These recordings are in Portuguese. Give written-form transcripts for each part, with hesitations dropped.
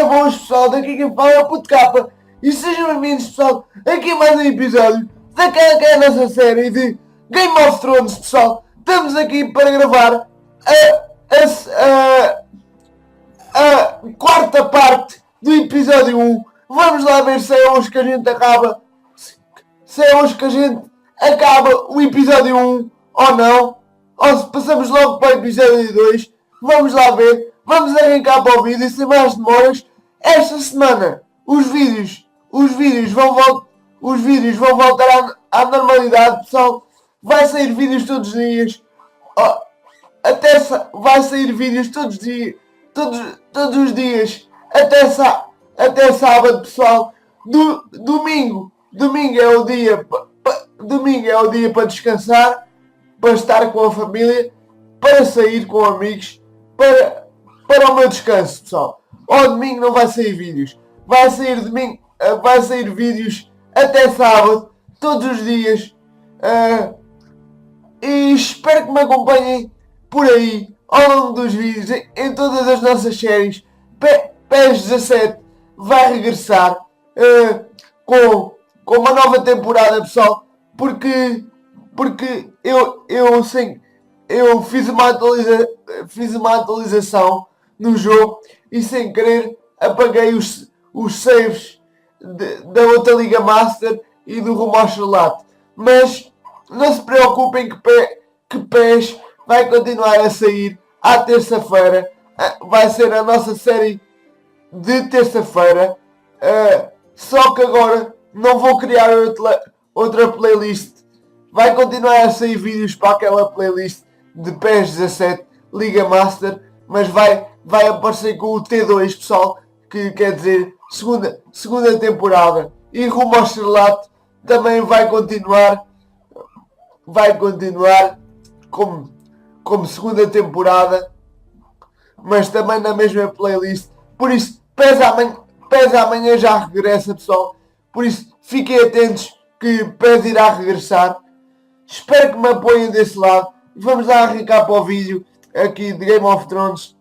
boas, pessoal, daqui quem fala é o Puto Capa e sejam bem-vindos, pessoal, aqui a mais um episódio daquela que é a nossa série de Game of Thrones, pessoal. Estamos aqui para gravar a quarta parte do episódio 1. Vamos lá ver se é hoje que a gente acaba, o episódio 1 ou não, ou se passamos logo para o episódio 2. Vamos lá ver. Vamos arrancar para o vídeo sem mais demoras. Esta semana os vídeos vão voltar à normalidade, pessoal. Vai sair vídeos todos os dias. Vai sair vídeos todos os dias. Até sábado, pessoal. Domingo é o dia para descansar, para estar com a família, para sair com amigos, para o meu descanso, pessoal. Ao domingo não vai sair vídeos. Vai sair vídeos até sábado, todos os dias. E espero que me acompanhem por aí, ao longo dos vídeos, em todas as nossas séries. PES 17 vai regressar com uma nova temporada, pessoal. Porque eu fiz uma atualização no jogo e sem querer apaguei os saves da outra Liga Master e do rumo ao Estrelato. Mas não se preocupem que PES vai continuar a sair à terça-feira. Vai ser a nossa série de terça-feira. Só que agora não vou criar outra playlist. Vai continuar a sair vídeos para aquela playlist de PES 17 Liga Master, mas vai aparecer com o T2, pessoal, que quer dizer segunda temporada. E rumo ao Estrelato também vai continuar como segunda temporada, mas também na mesma playlist. Por isso, PES amanhã já regressa, pessoal. Por isso, fiquem atentos que PES irá regressar. Espero que me apoiem desse lado. Vamos lá arrancar para o vídeo aqui de Game of Thrones.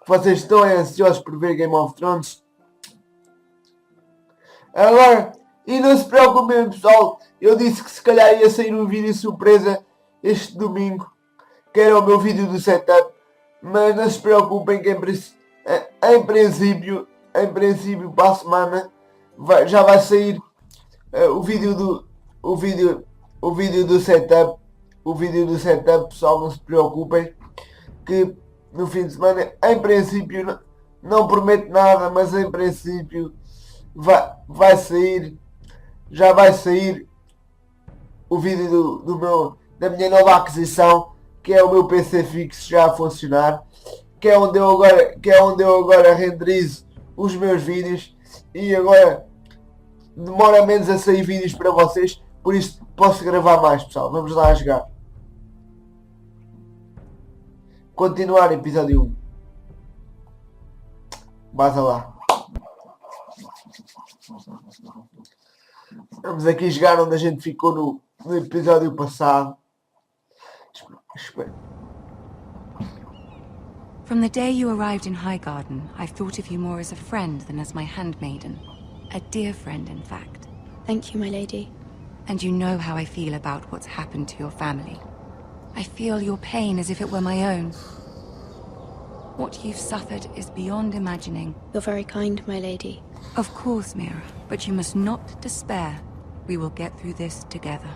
Vocês estão ansiosos por ver Game of Thrones? Agora, e não se preocupem, pessoal. Eu disse que se calhar ia sair um vídeo surpresa este domingo, que era o meu vídeo do setup. Mas não se preocupem que em princípio para a semana já vai sair o vídeo do setup. O vídeo do setup, pessoal, não se preocupem que no fim de semana, em princípio, não prometo nada, mas em princípio já vai sair o vídeo da minha nova aquisição, que é o meu PC fixo já a funcionar, que é onde eu agora renderizo os meus vídeos, e agora demora menos a sair vídeos para vocês, por isso posso gravar mais, pessoal. Vamos lá a jogar. Continuar episódio 1. Basta lá. Vamos aqui jogar onde a gente ficou no episódio passado. Espera. From the day you arrived in Highgarden, I've thought of you more as a friend than as my handmaiden. A dear friend, in fact. Thank you, my lady. And you know how I feel about what's happened to your family. I feel your pain as if it were my own. What you've suffered is beyond imagining. You're very kind, my lady. Of course, Mira, but you must not despair. We will get through this together.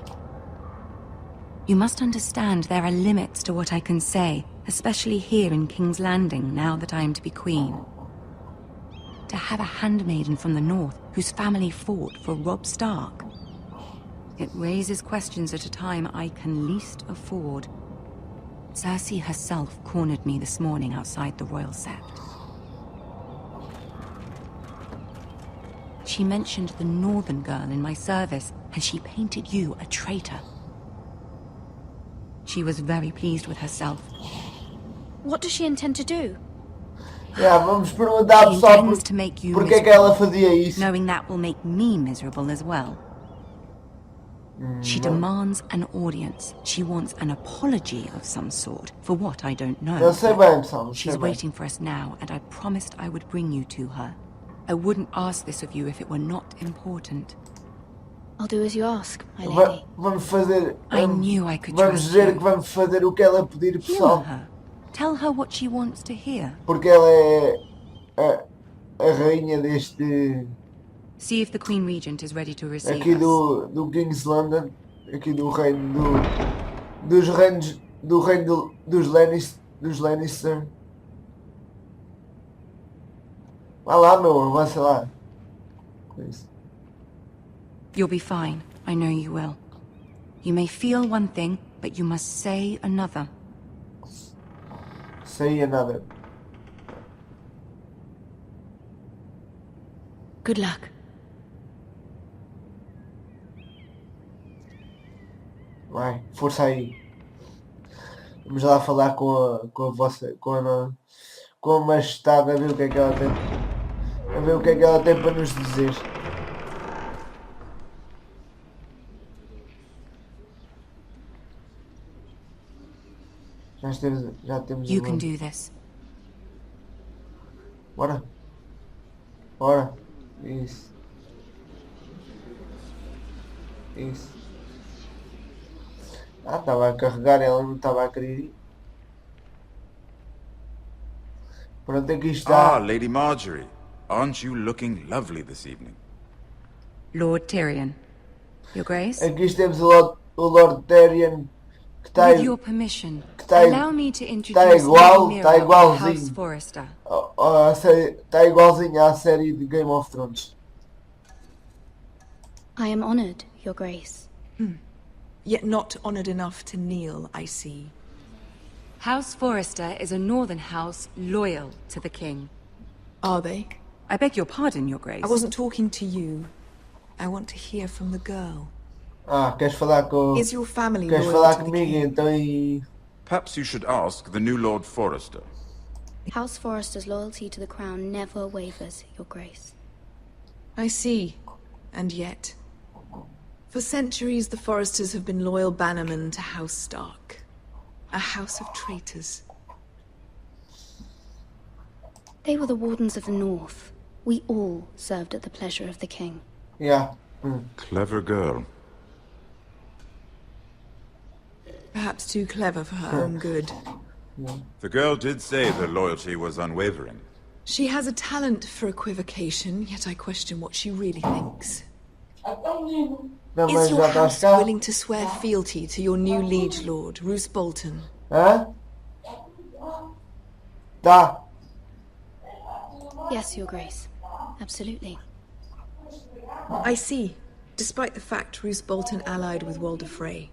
You must understand there are limits to what I can say, especially here in King's Landing, now that I am to be queen. To have a handmaiden from the north whose family fought for Robb Stark. It raises questions at a time I can least afford. Cersei herself cornered me this morning outside the Royal Sept. She mentioned the northern girl in my service, and she painted you a traitor. She was very pleased with herself. What does she intend to do? Vamos perguntar ao pessoal porque é que ela fazia isso. Knowing that will make me miserable as well. She demands an audience. She wants an apology of some sort. For what, I don't know. Eu sei bem, pessoal. Eu sei She's bem. waiting for us now, and I promised I would bring you to her. I wouldn't ask this of you if it were not important. I'll do as you ask, my lady. Vamos fazer... I knew I could Vamos trust dizer you. que vamos fazer o que ela pedir, Hear pessoal. her. Tell her what she wants to hear. Porque ela é a rainha deste... See if the Queen Regent is ready to receive Aqui us. do King's London. Aqui do reino dos reinos... Do reino dos Lannister. Vá lá, meu, avança lá. Isso. You'll be fine. I know you will. You may feel one thing, but you must say another. Say another. Good luck. Vai, força aí. Vamos lá falar com a majestade, a ver o que é que ela tem. A ver o que é que ela tem para nos dizer. Já temos You can do this. Bora. Bora. Isso. Isso. Ah, estava a carregar, ela não estava a querer ir. Pronto, aqui está. Ah, Lady Marjorie. Aren't you looking lovely this evening? Lord Tyrion. Your Grace? Aqui temos o Lord Tyrion que está With your permission, tá- allow me to introduce igual- Lady tá Mira of igualzinho. House Forrester. está igualzinho à série de Game of Thrones. I am honored, Your Grace. Yet not honored enough to kneel, I see. House Forrester is a northern house loyal to the king. Are they? I beg your pardon, Your Grace. I wasn't talking to you. I want to hear from the girl. Ah, queres falar com... Is your family Queres loyal falar to the comigo king? então e... Perhaps you should ask the new Lord Forrester. House Forrester's loyalty to the crown never wavers, Your Grace. I see. And yet... For centuries, the Forresters have been loyal bannermen to House Stark. A house of traitors. They were the wardens of the North. We all served at the pleasure of the king. Yeah. Clever girl. Perhaps too clever for her own good. The girl did say her loyalty was unwavering. She has a talent for equivocation, yet I question what she really thinks. Não, mas Is your já estás house cá? willing to swear fealty to your new liege lord, Roose Bolton? Hã? Tá. Yes, Your Grace. Absolutely. I see. Despite the fact Roose Bolton allied with Walder Frey.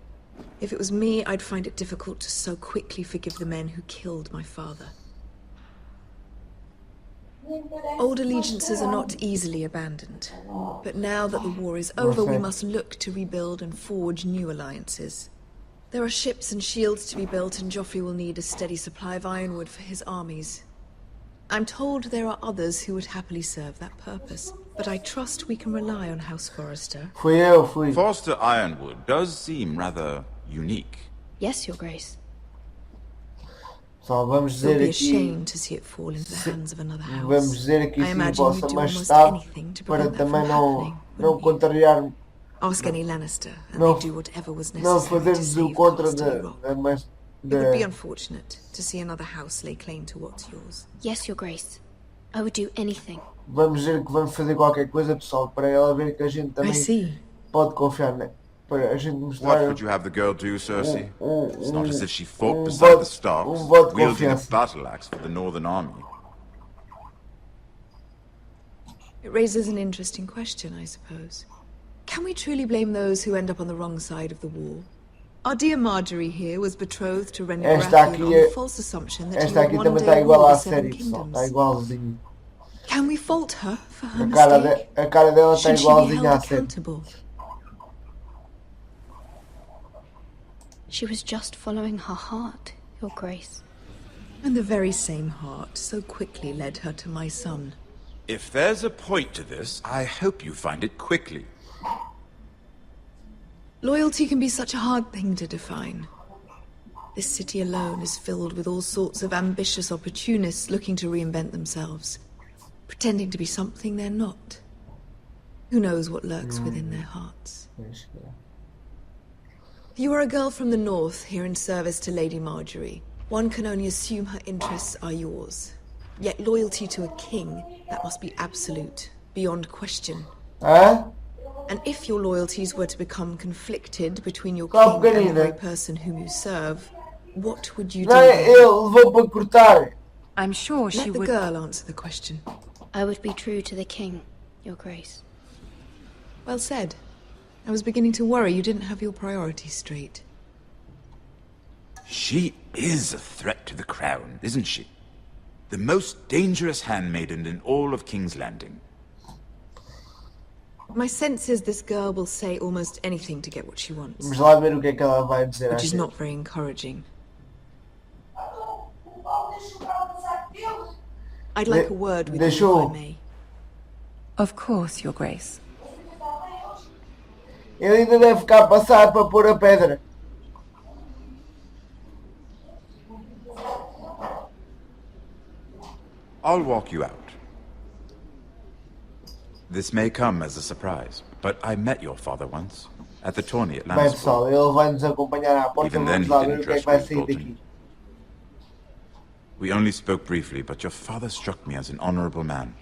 If it was me, I'd find it difficult to so quickly forgive the men who killed my father. Old allegiances are not easily abandoned. But now that the war is over, we must look to rebuild and forge new alliances. There are ships and shields to be built, and Joffrey will need a steady supply of ironwood for his armies. I'm told there are others who would happily serve that purpose, but I trust we can rely on House Forrester. Fui. Forster Ironwood does seem rather unique. Yes, Your Grace. Pessoal, vamos It would dizer be a aqui... shame to see it fall into the hands of another house. Vamos dizer aqui I sim, imagine Vossa you'd do almost Majestade, anything to para prevent that também from não happening, não wouldn't you? contrariar, Ask any Lannister, and não, they'd do whatever was não necessary to fazermos o save contra Casterly da, Rock. da, mas- It would be da, unfortunate to see another house lay claim to what's yours. Yes, Your Grace. I would do anything. Vamos dizer que vamos fazer qualquer coisa, pessoal, para ela ver que a gente I também see. pode confiar, né? Para a gente What mostrar would you have the girl do, Cersei? It's not as if she fought beside voto- the Starks, voto de wielding a confiança. battle axe for the Northern Army. It raises an interesting question, I suppose. Can we truly blame those who end up on the wrong side of the war? Our dear Marjorie here was betrothed to Renly Esta Baratheon aqui on é- the false assumption that he Esta would aqui one também day está igual rule à the Seven série, pessoal, está Kingdoms. igualzinho. Can we fault her for her A cara, mistake? a cara dela está Should she be igualzinha held à série. accountable? She was just following her heart, Your Grace. And the very same heart so quickly led her to my son. If there's a point to this, I hope you find it quickly. Loyalty can be such a hard thing to define. This city alone is filled with all sorts of ambitious opportunists looking to reinvent themselves, pretending to be something they're not. Who knows what lurks within their hearts? You are a girl from the north, here in service to Lady Marjorie. One can only assume her interests are yours. Yet loyalty to a king, that must be absolute, beyond question. Hã? And if your loyalties were to become conflicted between your Qual king and the pequenina? very person whom you serve, what would you do? Não, ele levou para cortar. I'm sure she Let the would... girl answer the question. I would be true to the king, your grace. Well said. I was beginning to worry you didn't have your priorities straight. She is a threat to the crown, isn't she? The most dangerous handmaiden in all of King's Landing. My sense is this girl will say almost anything to get what she wants, Vamos lá ver o que é que ela vai dizer. which is às not very encouraging. I'd like a word with you, if deixou. I may. Of course, Your Grace. Ele ainda deve ficar a passar para pôr a pedra. I'll walk you out. This may come as a surprise, but I met your father once, at the tourney at Bem Lansford. pessoal, ele vai nos acompanhar à porta. Even then, Vamos lá he ver didn't o que é que trust vai me, sair Thornton. daqui. We only spoke briefly, but your father struck me as an honorable man.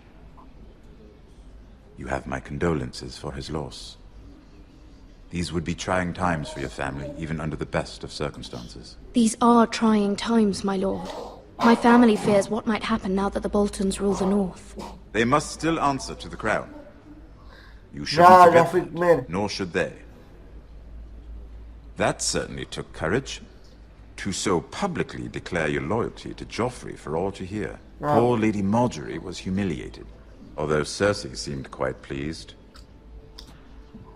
You have my condolences for his loss. These would be trying times for your family, even under the best of circumstances. These are trying times, my lord. My family fears what might happen now that the Boltons rule the north. They must still answer to the crown. You Já shouldn't forget fui that, comer. nor should they. That certainly took courage. To so publicly declare your loyalty to Joffrey for all to hear. Poor Lady Marjorie was humiliated, although Cersei seemed quite pleased.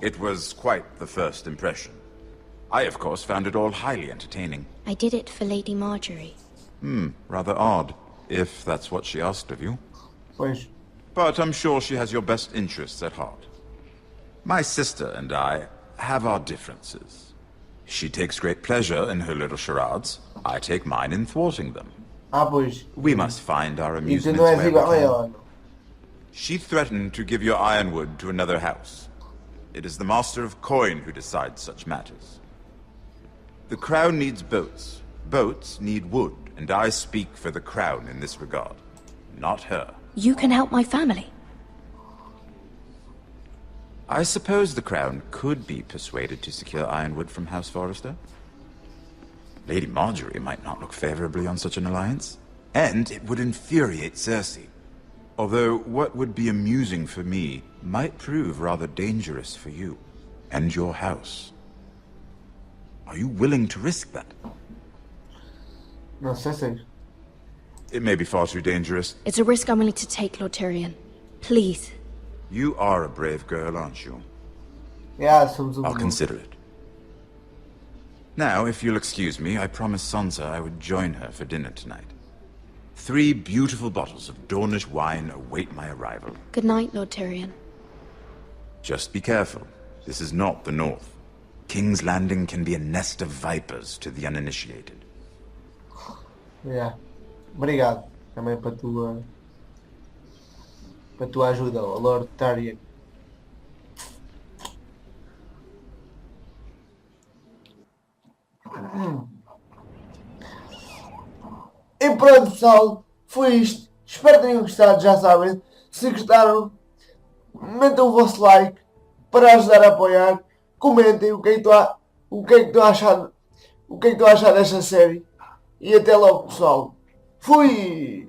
It was quite the first impression. I, of course, found it all highly entertaining. I did it for Lady Marjorie. Rather odd, if that's what she asked of you. Pois. But I'm sure she has your best interests at heart. My sister and I have our differences. She takes great pleasure in her little charades. I take mine in thwarting them. Ah, pois. We must find our E tu amusements não és where we igual a can. ela, não? She threatened to give your ironwood to another house. It is the Master of Coin who decides such matters. The Crown needs boats. Boats need wood, and I speak for the Crown in this regard. Not her. You can help my family. I suppose the Crown could be persuaded to secure ironwood from House Forrester. Lady Marjorie might not look favorably on such an alliance, and it would infuriate Cersei. Although what would be amusing for me might prove rather dangerous for you and your house. Are you willing to risk that? Não sei se. It may be far too dangerous. It's a risk I'm willing to take, Lord Tyrion. Please. You are a brave girl, aren't you? Yeah, somos I'll consider it. Now, if you'll excuse me, I promised Sansa I would join her for dinner tonight. 3 beautiful bottles of Dornish wine await my arrival. Good night, Lord Tyrion. Just be careful. This is not the North. King's Landing can be a nest of vipers to the uninitiated. Yeah. Obrigado. Também para tua ajuda, Lord Tyrion. E pronto, pessoal, foi isto. Espero que tenham gostado, já sabem. Se gostaram, metam o vosso like para ajudar a apoiar. Comentem o que é que estão a achar, o que é que estão a achar desta série. E até logo, pessoal. Fui!